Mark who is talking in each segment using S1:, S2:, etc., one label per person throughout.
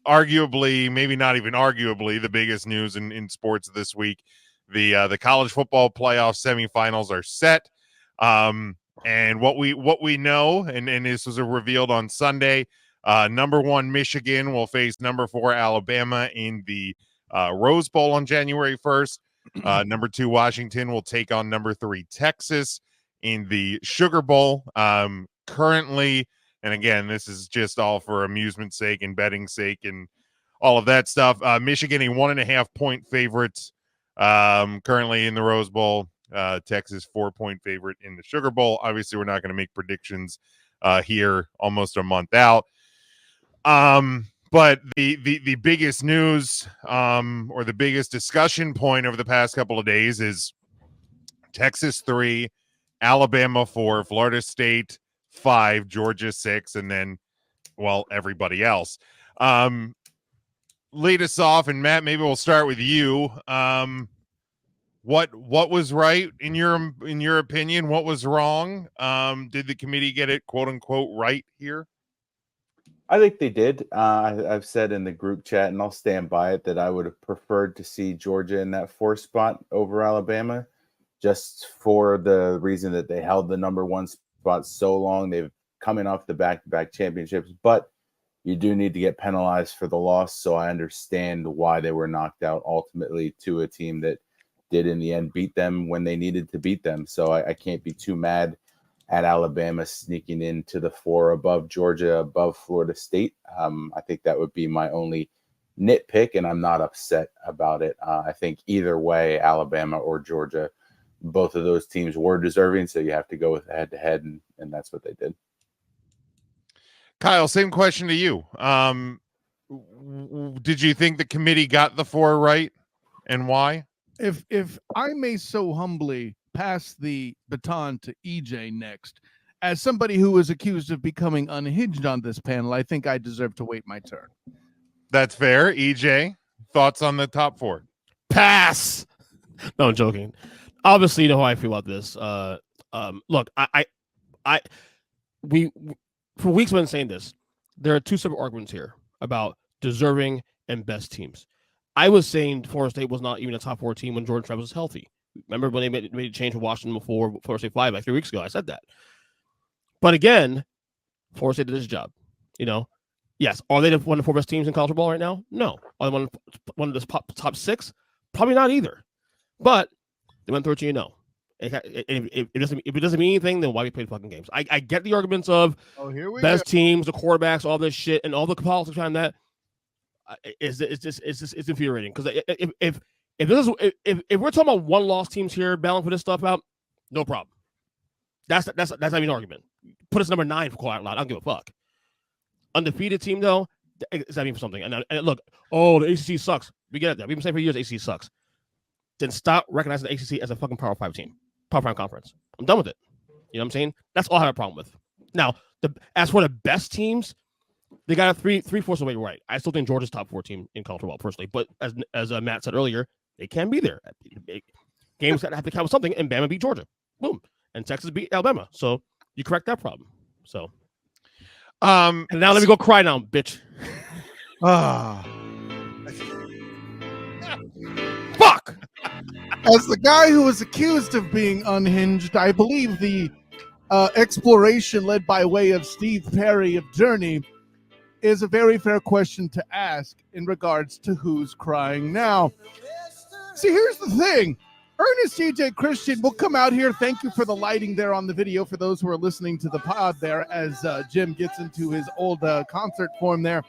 S1: arguably, maybe not even arguably, the biggest news in sports this week. The college football playoff semifinals are set. And what we know, and this was revealed on Sunday, number 1 Michigan will face number 4 Alabama in the Rose Bowl on January 1st. Number 2 Washington will take on number 3 Texas in the Sugar Bowl. Currently, and again, this is just all for amusement's sake and betting sake and all of that stuff. Michigan, a 1.5 point favorite currently in the Rose Bowl. Texas 4-point favorite in the Sugar Bowl. Obviously, we're not going to make predictions here almost a month out. But the biggest news or the biggest discussion point over the past couple of days is Texas 3, Alabama 4, Florida State 5, Georgia 6, and then, well, everybody else. Lead us off, and Matt, maybe we'll start with you. What was right in your opinion? What was wrong? Did the committee get it, quote unquote, right here?
S2: I think they did. I've said in the group chat, and I'll stand by it, that I would have preferred to see Georgia in that 4 spot over Alabama, just for the reason that they held the number 1 spot so long. They've coming off the back-to-back championships, but you do need to get penalized for the loss. So I understand why they were knocked out ultimately to a team that did in the end beat them when they needed to beat them. So I can't be too mad at Alabama sneaking into the 4 above Georgia, above Florida State. I think that would be my only nitpick, and I'm not upset about it. I think either way, Alabama or Georgia, both of those teams were deserving, so you have to go with head-to-head, and that's what they did.
S1: Kyle, same question to you. Did you think the committee got the 4 right, and why?
S3: If I may so humbly pass the baton to EJ next, as somebody who was accused of becoming unhinged on this panel, I think I deserve to wait my turn.
S1: That's fair. EJ, thoughts on the top 4?
S4: Pass. No, I'm joking. Obviously, you know how I feel about this. Look, we for weeks been saying this. There are 2 separate arguments here about deserving and best teams. I was saying Florida State was not even a top 4 team when Jordan Travis was healthy. Remember when they made a change for Washington before Florida State 5, like 3 weeks ago? I said that. But again, Florida State did his job. You know, yes. Are they one of the 4 best teams in college football right now? No. Are they one of the top 6? Probably not either. But they went 13-0. If it doesn't mean anything, then why we play the fucking games? I get the arguments of best teams, the quarterbacks, all this shit, and all the politics behind that. It's infuriating, because if we're talking about 1-loss teams here battling for this stuff out, no problem. That's not even an argument. Put us number 9 for crying out loud. I don't give a fuck. Undefeated team though, is that mean for something? And look, the ACC sucks. We get it. We've been saying for years the ACC sucks. Then stop recognizing the ACC as a fucking Power 5 team, Power 5 conference. I'm done with it. You know what I'm saying? That's all I have a problem with. Now, as for the best teams, they got a 3/4 away right. I still think Georgia's top 4 team in college football personally, but as Matt said earlier, they can be there. Games that have to count with something, and Bama beat Georgia. Boom. And Texas beat Alabama. So you correct that problem. So and now let me go cry now, bitch.
S3: Fuck. As the guy who was accused of being unhinged, I believe the exploration led by way of Steve Perry of Journey is a very fair question to ask in regards to who's crying now. See, here's the thing. Ernest DJ Christian will come out here. Thank you for the lighting there on the video for those who are listening to the pod there as Jim gets into his old concert form there.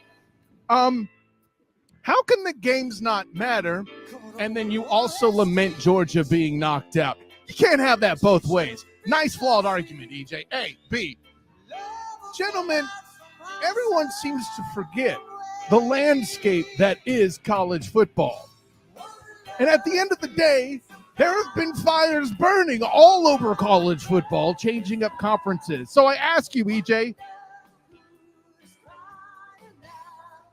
S3: How can the games not matter and then you also lament Georgia being knocked out? You can't have that both ways. Nice flawed argument, EJ. A, B. Gentlemen, everyone seems to forget the landscape that is college football. And at the end of the day, there have been fires burning all over college football, changing up conferences. So I ask you, EJ.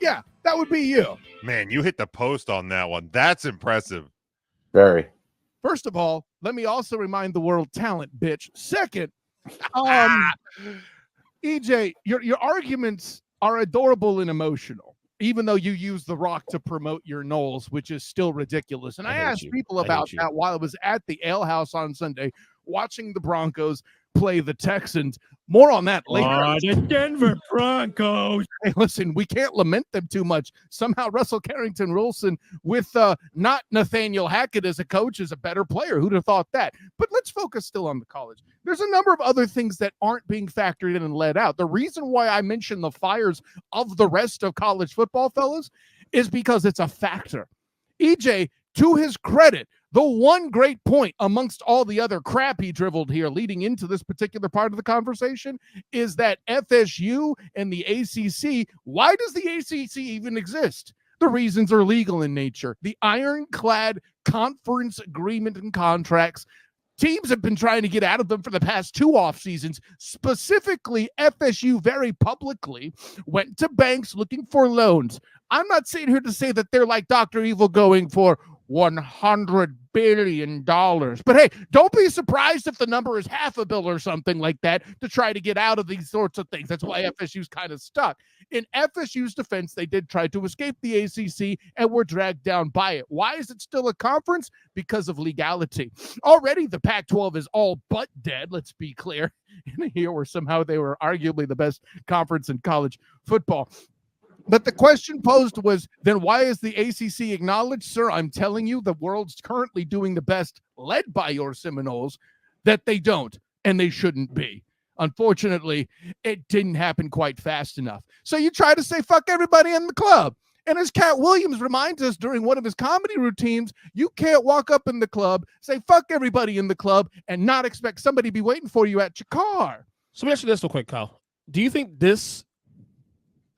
S3: Yeah, that would be you.
S1: Man, you hit the post on that one. That's impressive.
S2: Very.
S3: First of all, let me also remind the world talent, bitch. Second, EJ, your arguments are adorable and emotional. even though you use The Rock to promote your Knowles, which is still ridiculous. And I asked people about that while I was at the Ale House on Sunday watching the Broncos play the Texans. More on that later.
S5: The Denver Broncos.
S3: Hey, listen, we can't lament them too much. Somehow Russell Carrington-Wilson with not Nathaniel Hackett as a coach is a better player. Who'd have thought that? But let's focus still on the college. There's a number of other things that aren't being factored in and let out. The reason why I mention the fires of the rest of college football, fellas, is because it's a factor. EJ, to his credit, the one great point amongst all the other crap he dribbled here leading into this particular part of the conversation is that FSU and the ACC, why does the ACC even exist? The reasons are legal in nature. The ironclad conference agreement and contracts, teams have been trying to get out of them for the past 2 off seasons. Specifically, FSU very publicly went to banks looking for loans. I'm not sitting here to say that they're like Dr. Evil going for $100 billion. But hey, don't be surprised if the number is $500 million or something like that to try to get out of these sorts of things. That's why FSU's kind of stuck. In FSU's defense, they did try to escape the ACC and were dragged down by it. Why is it still a conference? Because of legality. Already the Pac-12 is all but dead, let's be clear. In a year where somehow they were arguably the best conference in college football. But the question posed was, then why is the ACC acknowledged? Sir, I'm telling you, the world's currently doing the best, led by your Seminoles, that they don't, and they shouldn't be. Unfortunately, it didn't happen quite fast enough. So you try to say, fuck everybody in the club. And as Cat Williams reminds us during one of his comedy routines, you can't walk up in the club, say, fuck everybody in the club, and not expect somebody to be waiting for you at your car.
S4: So let me ask you this real quick, Kyle. Do you think this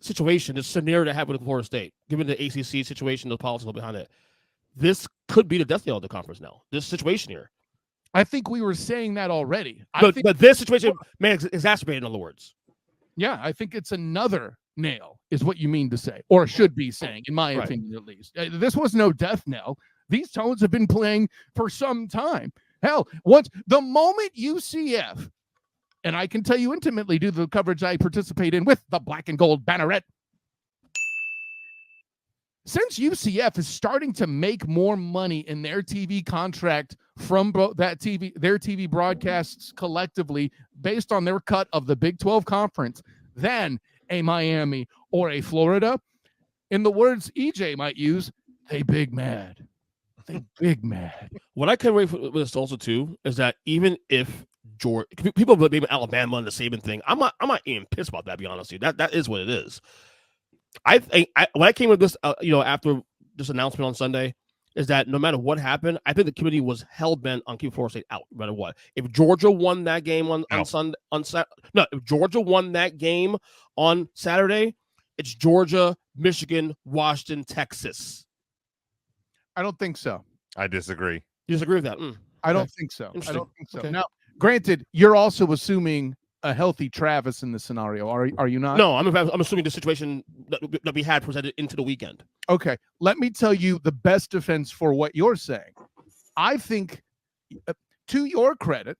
S4: situation, this scenario that happened with Florida State, given the ACC situation, the politics behind it, this could be the death knell of the conference now. This situation here.
S3: I think we were saying that already.
S4: But this situation, man, exacerbated, in other words.
S3: Yeah, I think it's another nail, is what you mean to say, or should be saying, in my opinion, at least. This was no death knell. These tones have been playing for some time. Hell, once the moment UCF, and I can tell you intimately due to the coverage I participate in with the black and gold banneret, since UCF is starting to make more money in their TV contract from their TV broadcasts collectively based on their cut of the Big 12 conference than a Miami or a Florida, in the words EJ might use, they big mad. They big mad.
S4: What I can wait for this also too is that even if Georgia, people blame Alabama and the Saban thing, I'm not even pissed about that. To be honest with you, that is what it is. I think when I came with this, after this announcement on Sunday, is that no matter what happened, I think the committee was hell bent on keeping Florida State out, no matter what. If Georgia won that game on Sunday, if Georgia won that game on Saturday, it's Georgia, Michigan, Washington, Texas.
S3: I don't think so.
S1: I disagree.
S4: You disagree with that?
S3: I don't think so. I don't think so.
S4: Okay.
S3: Now, granted, you're also assuming a healthy Travis in the scenario. Are you not?
S4: No, I'm assuming the situation that we had presented into the weekend.
S3: Okay, let me tell you the best defense for what you're saying. I think, to your credit,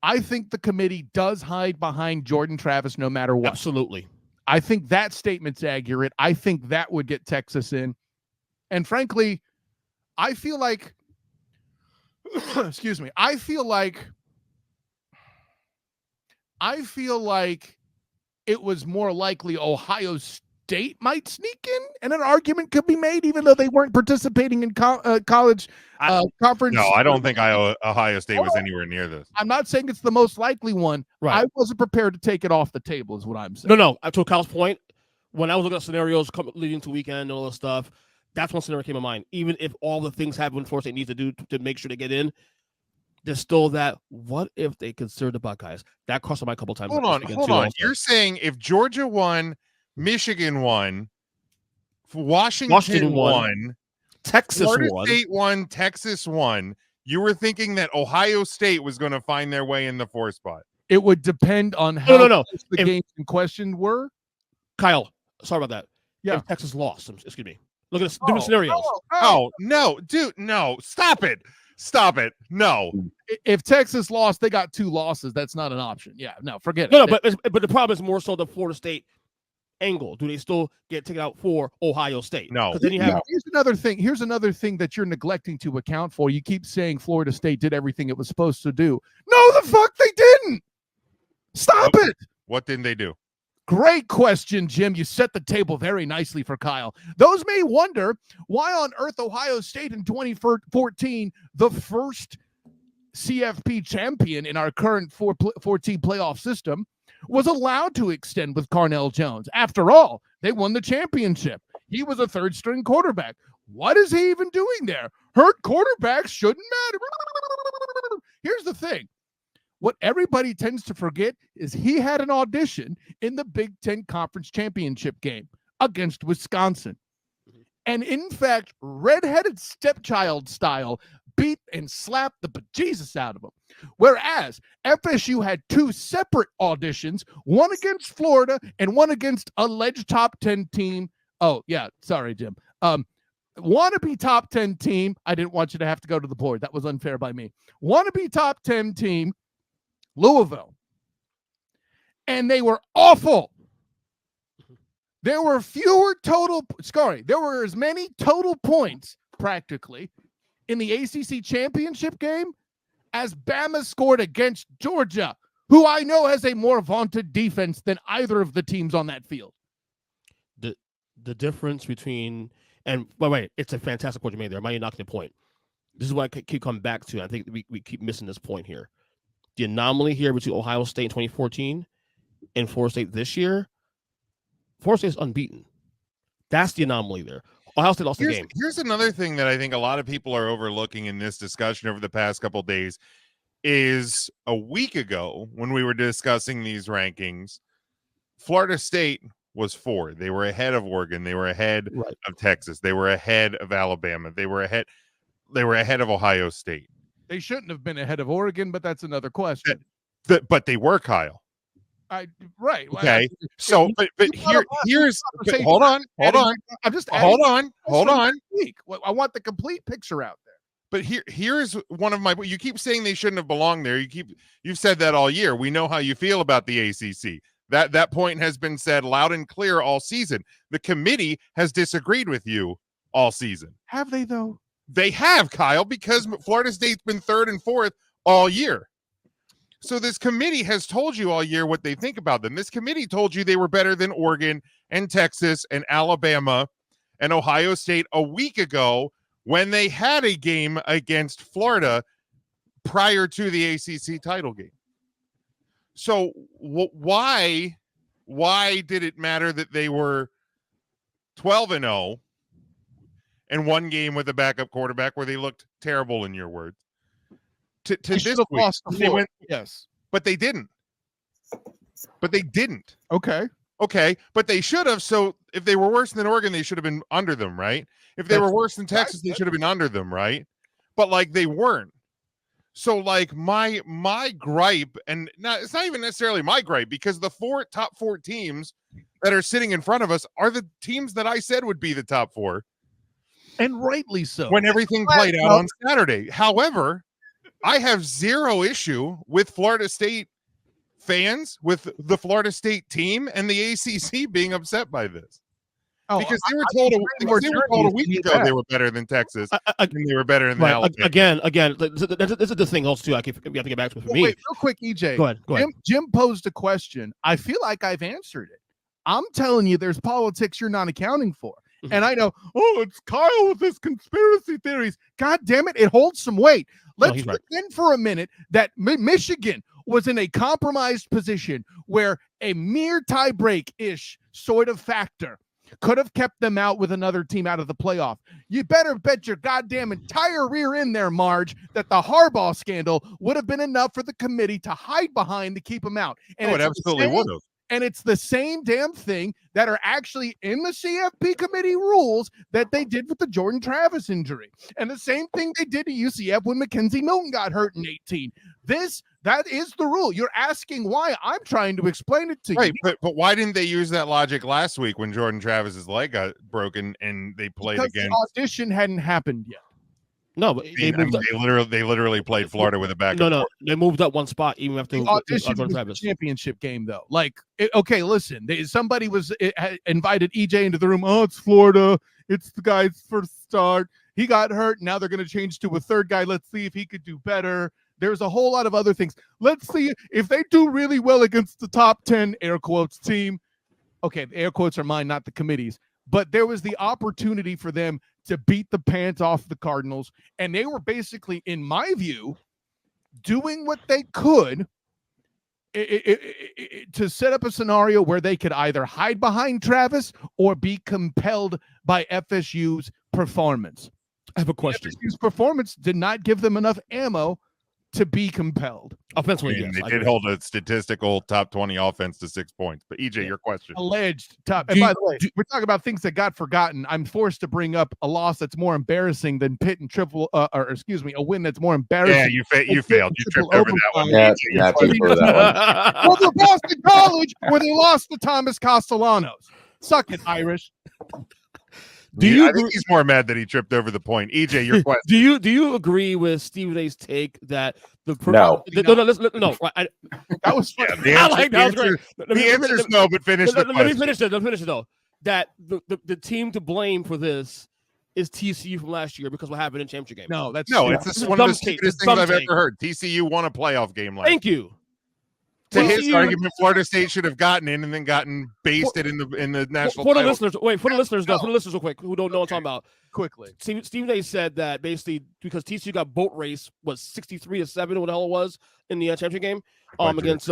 S3: I think the committee does hide behind Jordan Travis no matter what.
S4: Absolutely.
S3: I think that statement's accurate. I think that would get Texas in. And frankly, I feel like, excuse me, I feel like it was more likely Ohio State might sneak in, and an argument could be made, even though they weren't participating in college conference.
S1: No, I don't think Ohio State was anywhere near this.
S3: I'm not saying it's the most likely one.
S4: Right.
S3: I wasn't prepared to take it off the table, is what I'm saying.
S4: No. To Kyle's point, when I was looking at scenarios leading to weekend and all this stuff, that's one scenario came to mind. Even if all the things happen Florida State needs to do to make sure they get in, there's still that, what if they consider the Buckeyes? That crossed my mind a couple times.
S1: Hold on. You're saying if Georgia won, Michigan won, Washington won,
S4: Texas
S1: Florida
S4: won,
S1: State won, Texas won, you were thinking that Ohio State was going to find their way in the 4th spot.
S3: It would depend on how
S4: no.
S3: the games in question were.
S4: Kyle, sorry about that.
S3: Yeah.
S4: If Texas lost, excuse me. Look at this different scenarios.
S1: No, dude, no. Stop it. No.
S3: If Texas lost, they got 2 losses. That's not an option. Yeah, no, forget it.
S4: No, but the problem is more so the Florida State angle, do they still get taken out for Ohio State?
S1: No.
S4: Because then you have
S2: No.
S3: Here's another thing. Here's another thing that you're neglecting to account for. You keep saying Florida State did everything it was supposed to do. No, the fuck they didn't. Stop it.
S1: What didn't they do?
S3: Great question, Jim. You set the table very nicely for Kyle. Those may wonder why on earth Ohio State in 2014, the first CFP champion in our current 4-team playoff system, was allowed to extend with Carnell Jones. After all, they won the championship. He was a third-string quarterback. What is he even doing there? Hurt quarterbacks shouldn't matter. Here's the thing. What everybody tends to forget is he had an audition in the Big Ten Conference Championship game against Wisconsin. And in fact, redheaded stepchild style, beat and slapped the bejesus out of him. Whereas FSU had 2 separate auditions, one against Florida and one against alleged top 10 team. Oh, yeah. Sorry, Jim. Wannabe top 10 team. I didn't want you to have to go to the board. That was unfair by me. Wannabe top 10 team, Louisville. And they were awful. There were there were as many total points practically in the ACC championship game as Bama scored against Georgia, who I know has a more vaunted defense than either of the teams on that field.
S4: The difference between, and wait, it's a fantastic point you made there. Might knock the point. This is what I keep coming back to. I think we keep missing this point here. The anomaly here between Ohio State in 2014 and Florida State this year, Florida State is unbeaten. That's the anomaly there. Ohio State lost the game.
S1: Here's another thing that I think a lot of people are overlooking in this discussion over the past couple of days is a week ago when we were discussing these rankings, Florida State was 4. They were ahead of Oregon. They were ahead of Texas. They were ahead of Alabama. They were ahead of Ohio State.
S3: They shouldn't have been ahead of Oregon, but that's another question.
S1: But they were, Kyle.
S3: Right.
S1: Okay. So, but here's. Hold on.
S3: I'm just
S1: hold on.
S3: I want the complete picture out there.
S1: But here's one of my. You keep saying they shouldn't have belonged there. You've said that all year. We know how you feel about the ACC. That point has been said loud and clear all season. The committee has disagreed with you all season.
S3: Have they though?
S1: They have, Kyle, because Florida State's been 3rd and 4th all year. So this committee has told you all year what they think about them. This committee told you they were better than Oregon and Texas and Alabama and Ohio State a week ago when they had a game against Florida prior to the ACC title game. So why did it matter that they were 12-0 and one game with a backup quarterback where they looked terrible, in your words? To this week,
S3: lost the
S1: they went,
S3: yes,
S1: but they didn't.
S3: Okay,
S1: but they should have. So if they were worse than Oregon, they should have been under them, right? If they were worse than Texas, they should have been under them, right? But like they weren't. So like my gripe, and it's not even necessarily my gripe, because the top four teams that are sitting in front of us are the teams that I said would be the top 4.
S3: and rightly so.
S1: When everything played out on Saturday. However, I have zero issue with Florida State fans, with the Florida State team, and the ACC being upset by this. Because they were told a week ago they were better than Texas, and they were better than Alabama.
S4: Again, this is the thing also, too, we have to get back to for me.
S3: Wait, real quick, EJ.
S4: Go ahead.
S3: Jim posed a question. I feel like I've answered it. I'm telling you, there's politics you're not accounting for. Mm-hmm. And I know, it's Kyle with his conspiracy theories. God damn it, it holds some weight. Let's pretend for a minute that Michigan was in a compromised position where a mere tie-break-ish sort of factor could have kept them out with another team out of the playoff. You better bet your goddamn entire rear end there, Marge, that the Harbaugh scandal would have been enough for the committee to hide behind to keep them out. And
S1: it absolutely would have.
S3: And it's the same damn thing that are actually in the CFP committee rules that they did with the Jordan Travis injury. And the same thing they did to UCF when Mackenzie Milton got hurt in 18. That is the rule. You're asking why. I'm trying to explain it to you.
S1: Right, but why didn't they use that logic last week when Jordan Travis's leg got broken and they played against?
S3: The audition hadn't happened yet.
S4: No, but they moved up.
S1: They literally played Florida with a back.
S4: No, they moved up one spot even after
S3: the audition was the championship game, though. Like, okay, listen, somebody invited EJ into the room. Oh, it's Florida. It's the guy's first start. He got hurt. Now they're going to change to a third guy. Let's see if he could do better. There's a whole lot of other things. Let's see if they do really well against the top 10 air quotes team. Okay, the air quotes are mine, not the committee's. But there was the opportunity for them to beat the pants off the Cardinals. And they were basically, in my view, doing what they could to set up a scenario where they could either hide behind Travis or be compelled by FSU's performance.
S4: I have a question.
S3: FSU's performance did not give them enough ammo to be compelled.
S4: Offensively,
S1: yes,
S4: they
S1: did hold a statistical top 20 offense to 6 points. But EJ, your question.
S3: Alleged top. And by the way, we're talking about things that got forgotten. I'm forced to bring up a loss that's more embarrassing than Pitt and a win that's more embarrassing.
S1: Yeah, you failed. You tripped over that one.
S2: Yeah, tripped over that one.
S3: Well, the Boston College where they lost to Thomas Castellanos. Suck it, Irish.
S1: I think he's more mad that he tripped over the point. EJ, your question.
S4: Do you agree with Stephen A's take that
S2: no.
S3: That was
S1: yeah, the answer is no, but finish the question.
S4: Let me finish it though. That the team to blame for this is TCU from last year because what happened in championship game.
S3: No, that's
S1: it's one of the stupidest things I've ever heard. TCU won a playoff game last.
S4: Thank you.
S1: To his argument, Florida State should have gotten in and then gotten basted in the national.
S4: For the listeners, real quick, who don't know what I'm talking about.
S3: Quickly,
S4: Stephen A said that basically because TCU got boat race was 63-7, what the hell it was in the championship game against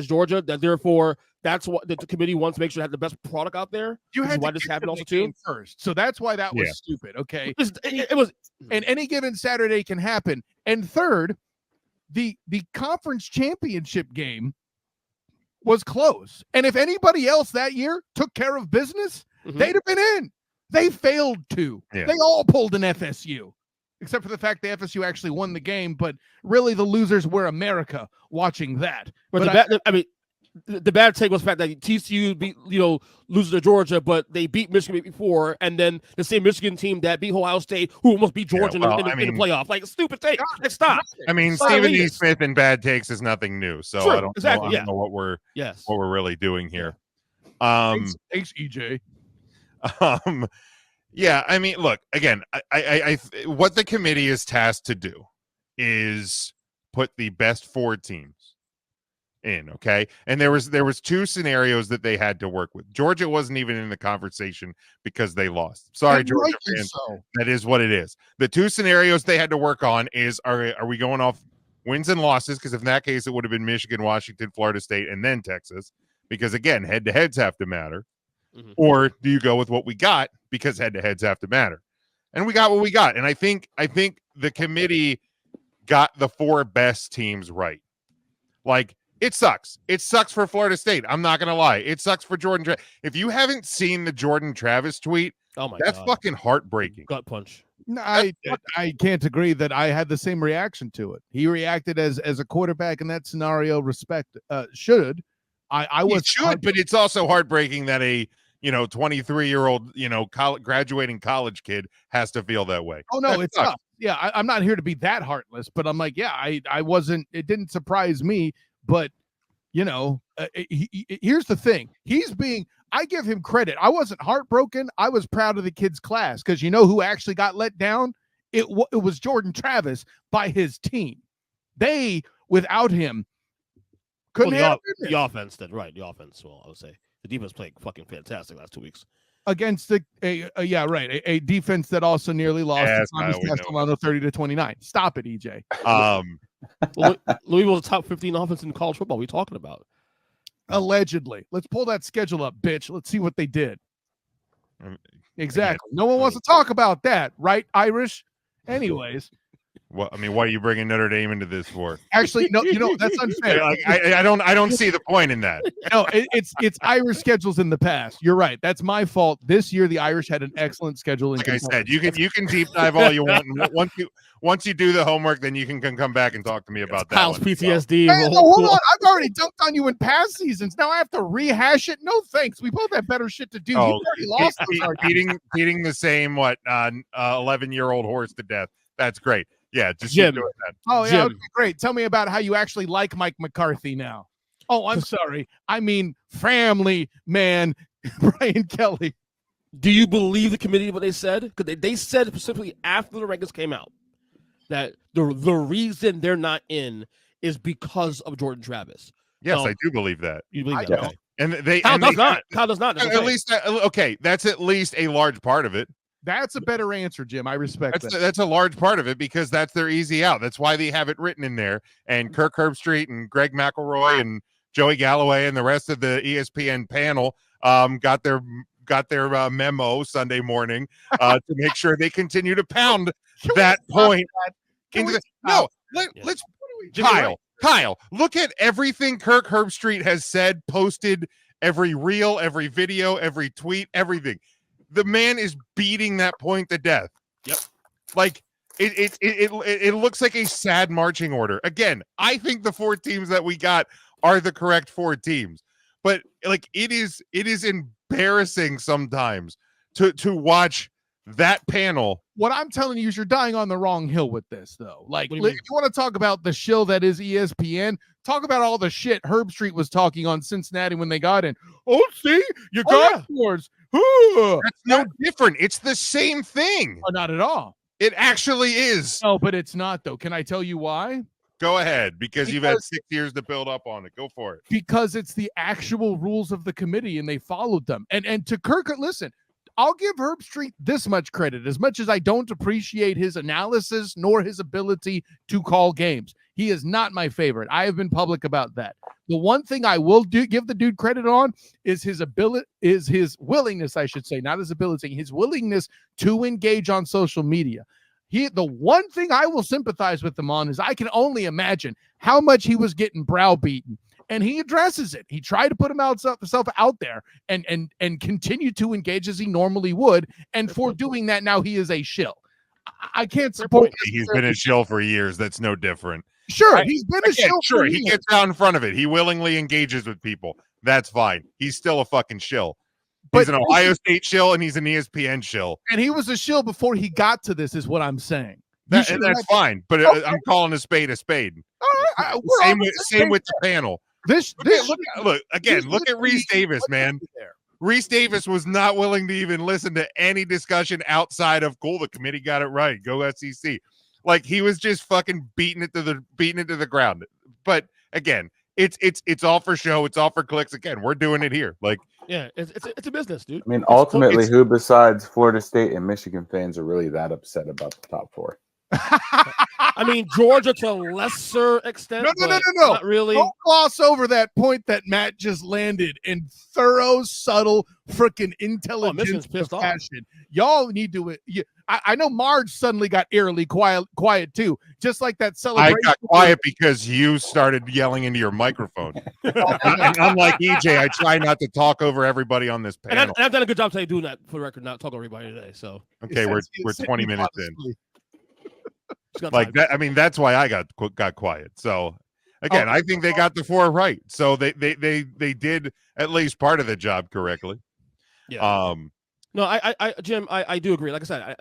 S4: Georgia. That therefore that's what the committee wants to make sure they have the best product out there.
S3: You had
S4: why
S3: to
S4: this happened also too
S3: first, so that's why that was stupid. Okay,
S4: it was,
S3: and any given Saturday can happen. And third, the conference championship game was close. And if anybody else that year took care of business, they'd have been in. They failed to. Yeah. They all pulled an FSU, except for the fact that FSU actually won the game. But really, the losers were America watching that.
S4: The bad take was the fact that TCU beat, loses to Georgia, but they beat Michigan before, and then the same Michigan team that beat Ohio State, who almost beat Georgia in the playoff. Like, stupid take. Like, stop.
S1: I mean, Stephen E. Smith and bad takes is nothing new, so
S4: sure,
S1: I don't know what we're really doing here.
S3: Thanks, EJ.
S1: Yeah, I mean, look, again, I what the committee is tasked to do is put the best 4 teams in, okay? And there was 2 scenarios that they had to work with. Georgia wasn't even in the conversation because they lost. Sorry, Georgia fans. That is what it is. The 2 scenarios they had to work on is are we going off wins and losses? Because in that case, it would have been Michigan, Washington, Florida State, and then Texas. Because again, head-to-heads have to matter. Or do you go with what we got because head-to-heads have to matter? And we got what we got. And I think the committee got the 4 best teams right. Like, it sucks. It sucks for Florida State. I'm not going to lie. It sucks for Jordan. If you haven't seen the Jordan Travis tweet, that's fucking heartbreaking.
S4: Gut punch.
S3: No, I can't agree that I had the same reaction to it. He reacted as a quarterback in that scenario. Should. I was
S1: should, but it's also heartbreaking that a 23-year-old graduating college kid has to feel that way.
S3: Oh no, it's tough. Yeah, I'm not here to be that heartless, but I'm like, yeah, I wasn't. It didn't surprise me. But, here's the thing. I give him credit. I wasn't heartbroken. I was proud of the kid's class because you know who actually got let down? It was Jordan Travis by his team. They, without him, couldn't have
S4: the offense did, right? The offense, well, I would say. The defense played fucking fantastic last 2 weeks.
S3: Against a defense that also nearly lost to Thomas Castellano 30-29. Stop it, EJ.
S4: Louisville's top 15 offense in college football. What are we talking about?
S3: Allegedly. Let's pull that schedule up, bitch. Let's see what they did. Exactly. No one wants to talk about that, right, Irish? Anyways.
S1: Well, I mean, what are you bringing Notre Dame into this for?
S3: Actually, no, that's unfair.
S1: I don't see the point in that.
S3: No, it's Irish schedules in the past. You're right. That's my fault. This year, the Irish had an excellent schedule.
S1: Like I said, you can deep dive all you want. And once you do the homework, then you can come back and talk to me about that.
S4: Kyle's PTSD.
S3: Hey, hold on. I've already dumped on you in past seasons. Now I have to rehash it. No thanks. We both have better shit to do.
S1: Oh, you already lost. Beating the same 11-year-old horse to death. That's great. Yeah, just
S4: Jim.
S1: keep doing that.
S3: Oh, yeah,
S4: Jim.
S3: okay, great. Tell me about how you actually like Mike McCarthy now. Oh, I'm sorry. I mean, family man, Brian Kelly.
S4: Do you believe the committee what they said? Because they said specifically after the rankings came out that the reason they're not in is because of Jordan Travis.
S1: Yes,
S4: So,
S1: I do believe that.
S4: You believe that?
S2: Yeah.
S4: Okay.
S1: And they
S4: Kyle
S1: and
S4: does
S1: they,
S4: not. Kyle does not. That's what I'm
S1: At
S4: saying.
S1: least okay, that's at least a large part of it.
S3: That's a better answer, Jim. I respect that.
S1: That's a large part of it because that's their easy out. That's why they have it written in there. And Kirk Herbstreit and Greg McElroy and Joey Galloway and the rest of the ESPN panel got their memo Sunday morning to make sure they continue to pound that point. Let's Kyle, look at everything Kirk Herbstreit has said, posted, every reel, every video, every tweet, everything. The man is beating that point to death.
S4: Yep.
S1: Like it looks like a sad marching order. Again, I think the 4 teams that we got are the correct 4 teams. But like it is embarrassing sometimes to watch that panel.
S3: What I'm telling you is you're dying on the wrong hill with this, though. Like,
S4: What
S3: if
S4: do
S3: you
S4: you mean?
S3: want to talk about the shill that is ESPN, talk about all the shit Herbstreit was talking on Cincinnati when they got in. Oh, see, you got yours.
S1: That's no different. It's the same thing.
S3: Oh, not at all.
S1: It actually is.
S3: No, but it's not, though. Can I tell you why?
S1: Go ahead, because you've had 6 years to build up on it. Go for it.
S3: Because it's the actual rules of the committee and they followed them. And to Kirk, listen, I'll give Herbstreit this much credit, as much as I don't appreciate his analysis nor his ability to call games. He is not my favorite. I have been public about that. The one thing I will give the dude credit on is his willingness, I should say, not his ability, his willingness to engage on social media. The one thing I will sympathize with him on is I can only imagine how much he was getting browbeaten. And he addresses it. He tried to put himself out there and continue to engage as he normally would. And for doing that, now he is a shill. I can't support.
S1: He's been a shill for years. That's no different.
S3: Sure, he's been a shill.
S1: Sure, he gets out in front of it. He willingly engages with people. That's fine. He's still a fucking shill. He's an Ohio State shill and he's an ESPN shill.
S3: And he was a shill before he got to this, is what I'm saying.
S1: That's fine. But I'm calling a spade a spade.
S3: All right,
S1: Same with the panel. Look at Reese Davis, man. Reese Davis was not willing to even listen to any discussion outside of cool. The committee got it right. Go SEC. Like he was just fucking beating it to the ground. But again, it's all for show. It's all for clicks. Again, we're doing it here. Like
S4: Yeah, it's a business, dude.
S2: I mean, ultimately, who besides Florida State and Michigan fans are really that upset about the top 4?
S4: I mean, Georgia to a lesser extent.
S3: No.
S4: Not really.
S3: Don't gloss over that point that Matt just landed in thorough, subtle, freaking intelligence.
S4: Michigan's pissed off.
S3: Passion. Y'all need to. I know Marge suddenly got eerily quiet too, just like that celebration.
S1: I got quiet because you started yelling into your microphone. And unlike EJ, I try not to talk over everybody on this panel.
S4: And I've done a good job today doing that, for the record, not talking over everybody today. So
S1: okay, we're 20 minutes in.
S4: Like
S1: that. I mean, that's why I got quiet. So again, I think they got the 4 right. So they did at least part of the job correctly.
S4: Yeah. No, Jim, I do agree. Like I said,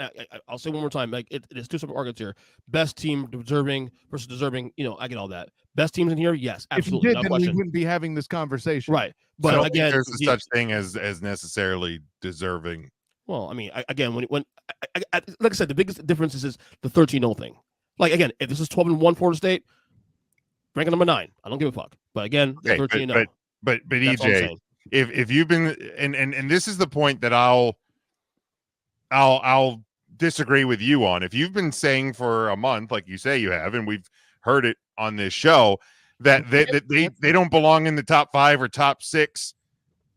S4: I'll say one more time. Like it is 2 separate arguments here. Best team deserving versus deserving. I get all that. Best teams in here, yes, absolutely.
S3: If you did, then we wouldn't be having this conversation,
S4: right? But
S1: so
S4: again,
S1: there's such thing as necessarily deserving.
S4: Well, I mean, again, when like I said, the biggest difference is the 13-0 thing. Like again, if this is 12-1 Florida State, ranking number 9, I don't give a fuck. But again, 13-0.
S1: But EJ, if you've been and this is the point that I'll disagree with you on. If you've been saying for a month, like you say you have, and we've heard it on this show, that they don't belong in the top 5 or top 6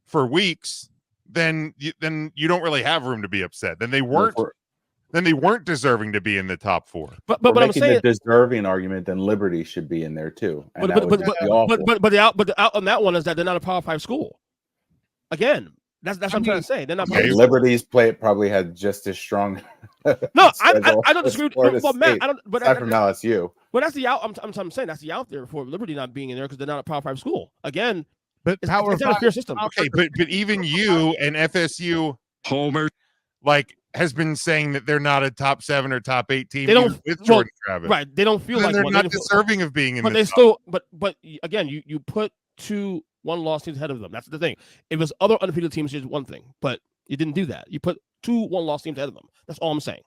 S1: for weeks, then you don't really have room to be upset. Then they weren't deserving to be in the top 4.
S2: But I'm saying the deserving argument, then Liberty should be in there too. And
S4: but the out on that one is that they're not a Power 5 school. Again, that's what I'm trying to say. They're not.
S2: Liberty's probably had just as strong.
S4: No, I don't disagree. Well, Matt, I don't. But
S2: from LSU.
S4: But that's the out. I'm saying that's the out there for Liberty not being in there because they're not a Power 5 school. Again,
S3: but
S4: it's not a fair system.
S1: Okay, but even you and FSU,
S5: Homer,
S1: like has been saying that they're not a top 7 or top 8 team
S4: They don't
S1: even with
S4: well,
S1: Jordan Travis.
S4: right. They don't feel
S1: Then
S4: like
S1: they're
S4: one.
S1: not
S4: They don't feel-
S1: deserving of being in
S4: but
S1: the
S4: they
S1: top.
S4: still but again, you put 2 1-loss teams ahead of them. That's the thing. If it was other undefeated teams, it's one thing, but you didn't do that. You put 2 1-loss teams ahead of them. That's all I'm saying.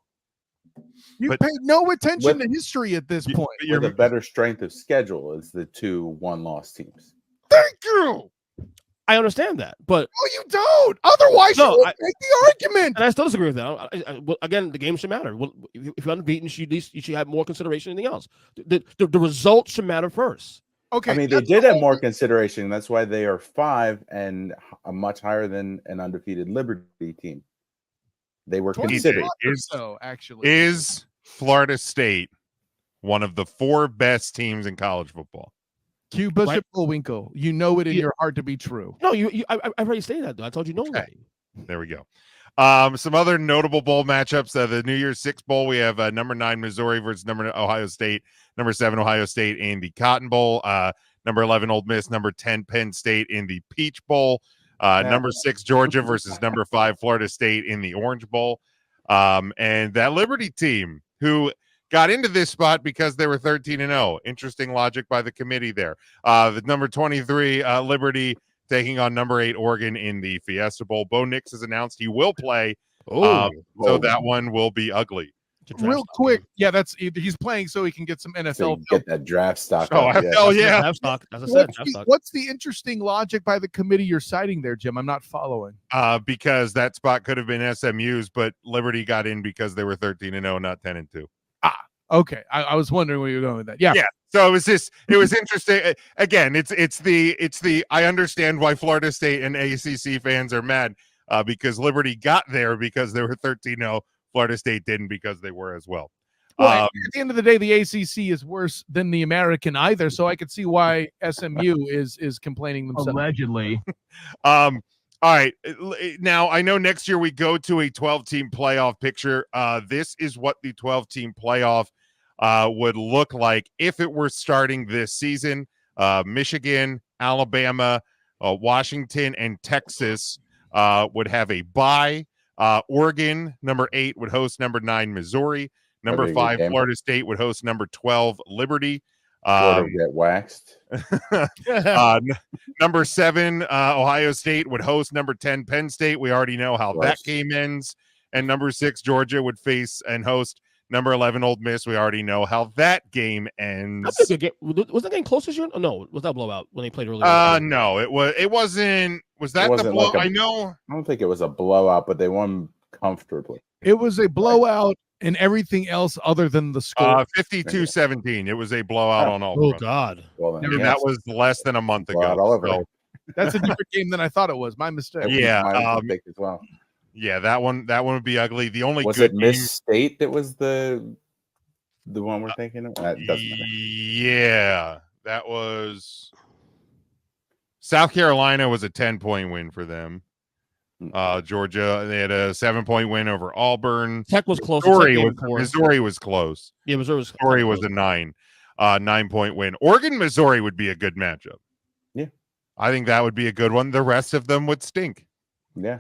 S3: You
S1: But-
S3: paid no attention
S2: With-
S3: to history at this
S1: You-
S3: point.
S1: but
S2: With
S1: you're-
S2: a better strength of schedule is the 2 1-loss teams.
S3: Thank you.
S4: I understand that, but
S3: Oh, you don't. Otherwise,
S4: No,
S3: you would make the argument.
S4: and I still disagree with that. Well, again, the game should matter. Well, if you're unbeaten, you should have more consideration than anything else. The results should matter first.
S3: Okay,
S2: I mean, they
S3: that's
S2: did
S3: the
S2: have
S3: whole-
S2: more consideration. That's why they are 5 and much higher than an undefeated Liberty team. They were
S3: 20
S2: considered.
S3: or so, actually.
S1: Is Florida State one of the 4 best teams in college football?
S3: Q Bishop Bullwinkle. You know it in
S4: You-
S3: your heart to be true.
S4: No, I've already stated that though. I told you no.
S1: Okay.
S4: Already.
S1: There we go. Some other notable bowl matchups. The New Year's Six Bowl, we have number 9 Missouri versus number Ohio State, number 7 Ohio State in the Cotton Bowl, number 11 Ole Miss, number 10 Penn State in the Peach Bowl, number 6 Georgia versus number 5 Florida State in the Orange Bowl, and that Liberty team who got into this spot because they were 13-0. Interesting logic by the committee there. The number 23 Liberty taking on number 8 Oregon in the Fiesta Bowl. Bo Nix has announced he will play, so that one will be ugly.
S4: It's a draft
S3: Real
S4: stock
S3: quick,
S4: game.
S3: yeah, that's he's playing so he can get some
S2: So
S3: NFL.
S2: you get that draft stock.
S1: Oh,
S2: up, yeah.
S1: hell
S4: That's
S1: yeah.
S4: draft stock. As I said, draft stock.
S3: What's the interesting logic by the committee you're citing there, Jim? I'm not following.
S1: Because that spot could have been SMU's, but Liberty got in because they were 13-0, not 10-2.
S3: Okay, I was wondering where you're going with that. Yeah,
S1: Yeah. So it was interesting. Again, it's the I understand why Florida State and ACC fans are mad because Liberty got there because they were 13-0. Florida State didn't because they were as well.
S3: Well, at the end of the day, the ACC is worse than the American either, so I could see why SMU is complaining themselves.
S5: Allegedly.
S1: All right. Now, I know next year we go to a 12-team playoff picture. This is what the 12-team playoff would look like if it were starting this season. Michigan, Alabama, Washington, and Texas would have a bye. Oregon, number 8, would host number 9, Missouri. Number
S2: That'd be a good
S1: 5,
S2: game.
S1: Florida State would host number 12, Liberty.
S2: Florida get waxed.
S1: Number 7, Ohio State would host number 10, Penn State. We already know how that
S2: Gross.
S1: game ends. And number 6, Georgia would face and host number 11, Ole Miss. We already know how that game ends.
S4: That's a good game. Was that game close this year? Oh, no, was that blowout when they played earlier?
S1: No, it wasn't. Was that the
S2: wasn't
S1: blow?
S2: like a-
S1: I know.
S2: I don't think it was a blowout, but they won comfortably.
S3: It was a blowout and everything else other than the score.
S1: 52-17. It was a blowout on all
S4: Oh
S1: fronts.
S4: God.
S2: Well, then,
S1: And
S2: yes,
S1: that was less than a month
S2: blowout
S1: ago.
S2: all over.
S1: So,
S3: That's a different game than I thought it was. My mistake.
S2: That was
S1: Yeah,
S2: my mistake as well.
S1: yeah, that one would be ugly. The only
S2: Was
S1: good
S2: it Miss State that was the one we're thinking of? That doesn't matter.
S1: Yeah, that was South Carolina was a 10-point win for them. Georgia, they had a 7-point win over Auburn.
S4: Tech was close.
S1: Missouri was close.
S4: Yeah, Missouri was.
S1: Missouri was a 9-point win. Oregon, Missouri would be a good matchup.
S2: Yeah.
S1: I think that would be a good one. The rest of them would stink.
S2: Yeah.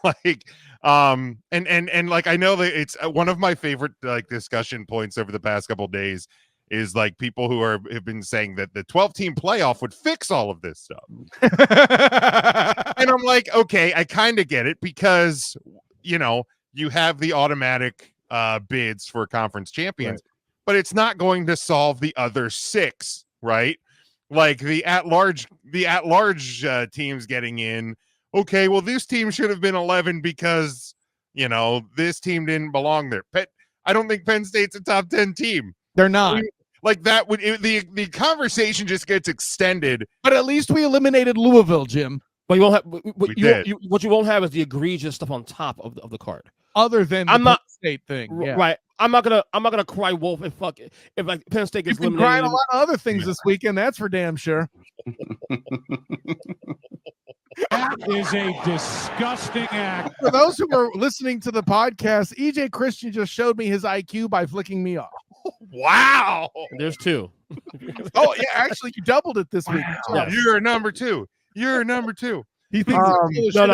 S1: Like and like I know that it's one of my favorite like discussion points over the past couple days is like people who have been saying that the 12-team playoff would fix all of this stuff. And I'm like, okay, I kind of get it because you know you have the automatic bids for conference champions, but it's not going to solve the other 6, right? Like the at-large teams getting in. Okay, well, this team should have been 11 because, you know, this team didn't belong there. I don't think Penn State's a top 10 team.
S3: They're not.
S1: Like that would the conversation just gets extended.
S3: But at least we eliminated Louisville, Jim.
S4: But you won't have.
S1: We did.
S4: What you won't have is the egregious stuff on top of the card.
S3: Other than the
S4: I'm not-
S3: Penn State thing. Yeah.
S4: Right. I'm not gonna cry wolf if like Penn State gets
S3: You've been crying
S4: eliminated.
S3: a lot of other things this weekend. That's for damn sure.
S5: That is a disgusting act.
S3: For those who are listening to the podcast, EJ Christian just showed me his IQ by flicking me off.
S1: Wow.
S4: There's 2.
S3: Oh, yeah, actually, you doubled it this week.
S4: Yeah.
S1: You're number 2. You're number 2.
S3: He thinks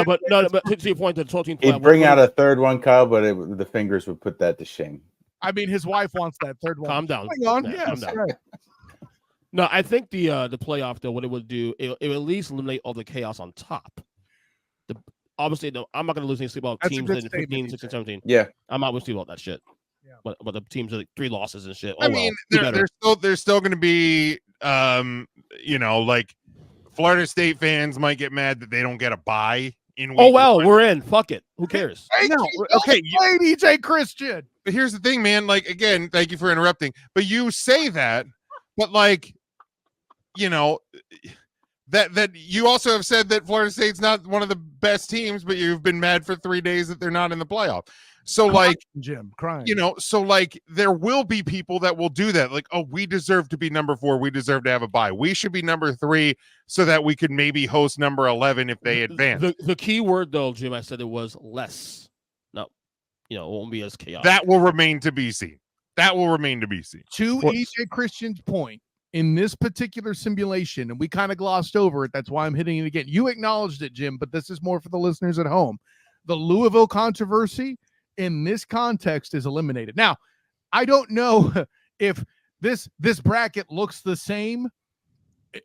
S4: but to your point, the 12-team
S2: He'd
S4: playoff.
S2: bring out a third one, Kyle, but the fingers would put that to shame.
S3: I mean, his wife wants that third one.
S4: Calm down.
S3: Hang on.
S4: Yeah,
S3: Yes,
S4: calm down.
S3: right.
S4: No, I think the playoff though, what it would do, it would at least eliminate all the chaos on top. Obviously, no, I'm not going to lose any sleep about
S3: That's a
S4: teams
S3: good
S4: in 15, 16, 17.
S2: Yeah.
S4: I'm not going to sleep about that shit.
S3: Yeah.
S4: But the teams are like 3 losses and shit.
S1: I mean, there's still going to be, like Florida State fans might get mad that they don't get a bye in week.
S4: Oh well, we're in. Fuck it. Who cares?
S3: Okay, played EJ Christian.
S1: But here's the thing, man. Like, again, thank you for interrupting. But you say that, but like, that you also have said that Florida State's not one of the best teams, but you've been mad for 3 days that they're not in the playoff. So like,
S3: Jim crying,
S1: so like there will be people that will do that. Like, oh, we deserve to be number 4. We deserve to have a bye. We should be number 3 so that we could maybe host number 11 if they advance.
S4: The key word though, Jim, I said it was less. No, it won't be as chaotic.
S1: That will remain to be seen. To
S3: EJ Christian's point, in this particular simulation, and we kind of glossed over it, that's why I'm hitting it again. You acknowledged it, Jim, but this is more for the listeners at home. The Louisville controversy in this context is eliminated. Now, I don't know if this bracket looks the same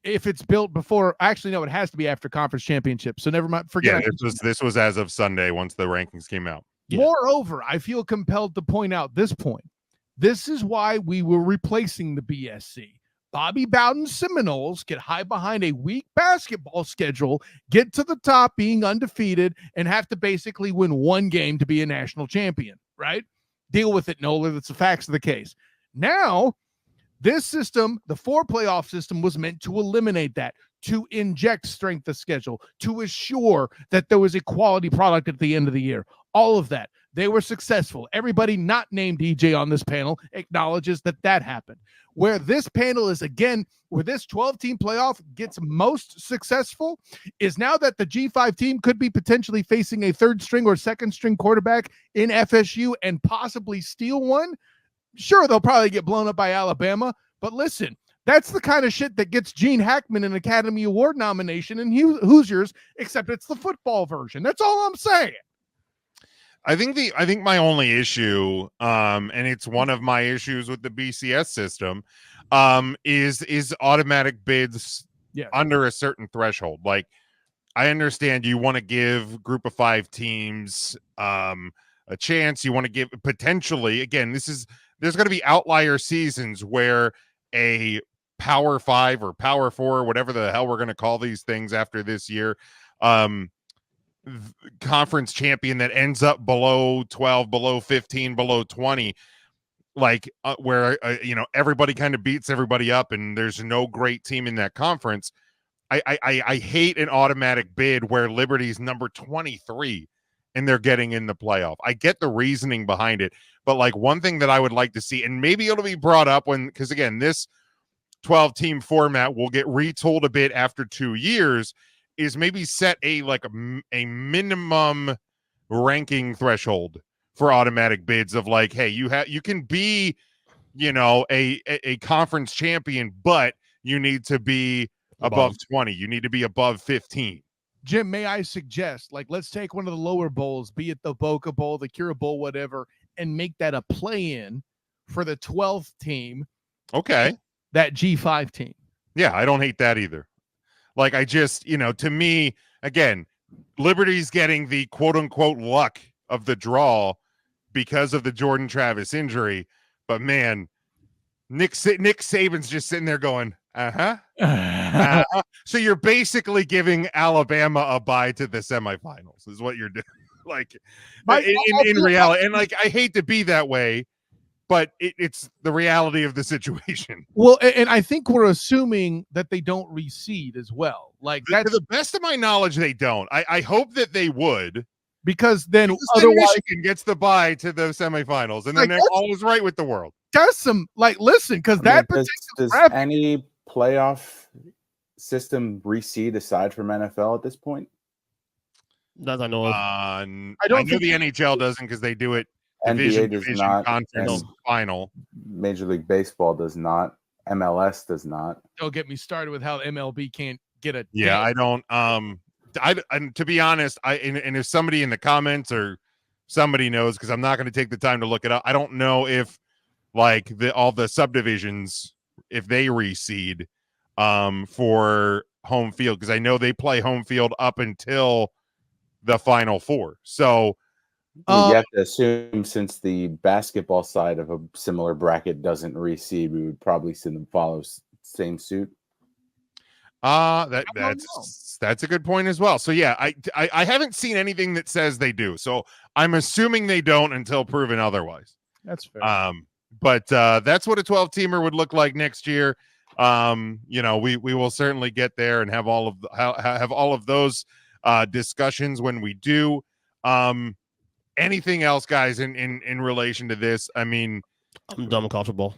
S3: if it's built before. Actually, no, it has to be after conference championship. So never mind. Forget.
S1: Yeah, this was as of Sunday once the rankings came out.
S4: Yeah.
S3: Moreover, I feel compelled to point out this point. This is why we were replacing the BSC. Bobby Bowden's Seminoles get high behind a weak basketball schedule, get to the top being undefeated, and have to basically win one game to be a national champion, right? Deal with it, Nola. That's the facts of the case. Now, this system, the 4 playoff system, was meant to eliminate that, to inject strength of schedule, to assure that there was a quality product at the end of the year. All of that. They were successful. Everybody not named EJ on this panel acknowledges that happened. Where this panel is, again, where this 12-team playoff gets most successful is now that the G5 team could be potentially facing a 3rd-string or 2nd-string quarterback in FSU and possibly steal one. Sure, they'll probably get blown up by Alabama, but listen, that's the kind of shit that gets Gene Hackman an Academy Award nomination in Hoosiers, except it's the football version. That's all I'm saying.
S1: I think my only issue, and it's one of my issues with the BCS system, is automatic bids under a certain threshold. Like, I understand you want to give group of 5 teams a chance. You want to give potentially, again, there's going to be outlier seasons where a Power 5 or Power 4, whatever the hell we're going to call these things after this year, conference champion that ends up below 12, below 15, below 20, like where everybody kind of beats everybody up and there's no great team in that conference. I hate an automatic bid where Liberty's number 23 and they're getting in the playoff. I get the reasoning behind it, but like one thing that I would like to see, and maybe it'll be brought up because again, this 12-team format will get retooled a bit after 2 years, is maybe set a minimum ranking threshold for automatic bids of like, hey, you can be, a conference champion, but you need to be above 20. You need to be above 15.
S3: Jim, may I suggest, like, let's take one of the lower bowls, be it the Boca Bowl, the Cura Bowl, whatever, and make that a play-in for the 12th team.
S1: Okay.
S3: That G5 team.
S1: Yeah, I don't hate that either. Like, I just, to me, again, Liberty's getting the quote-unquote luck of the draw because of the Jordan Travis injury. But, man, Nick Saban's just sitting there going, So you're basically giving Alabama a bye to the semifinals is what you're doing. Like, in reality. And, like, I hate to be that way, but it's the reality of the situation.
S3: Well, and I think we're assuming that they don't reseed as well. Like, that's
S1: to the best of my knowledge, they don't. I hope that they would,
S3: because then
S1: otherwise Michigan gets the bye to the semifinals, and then they're always right with the world.
S3: Does some listen, because
S2: does any playoff system reseed aside from NFL at this point?
S4: Not I know of.
S1: I know the NHL doesn't because they do it.
S2: NBA does not.
S1: Conference final.
S2: Major League Baseball does not. MLS does not.
S3: Don't get me started with how MLB can't get a.
S1: Yeah, I don't. and to be honest, and if somebody in the comments or somebody knows, because I'm not going to take the time to look it up. I don't know if like all the subdivisions, if they reseed for home field, because I know they play home field up until the Final Four. So
S2: you have to assume, since the basketball side of a similar bracket doesn't reseed, we would probably see them follow same suit.
S1: That's a good point as well. So yeah, I haven't seen anything that says they do. So I'm assuming they don't until proven otherwise.
S3: That's fair.
S1: But that's what a 12-teamer would look like next year. We will certainly get there and have all of those discussions when we do. Anything else, guys, in relation to this? I mean,
S4: I'm done with college football.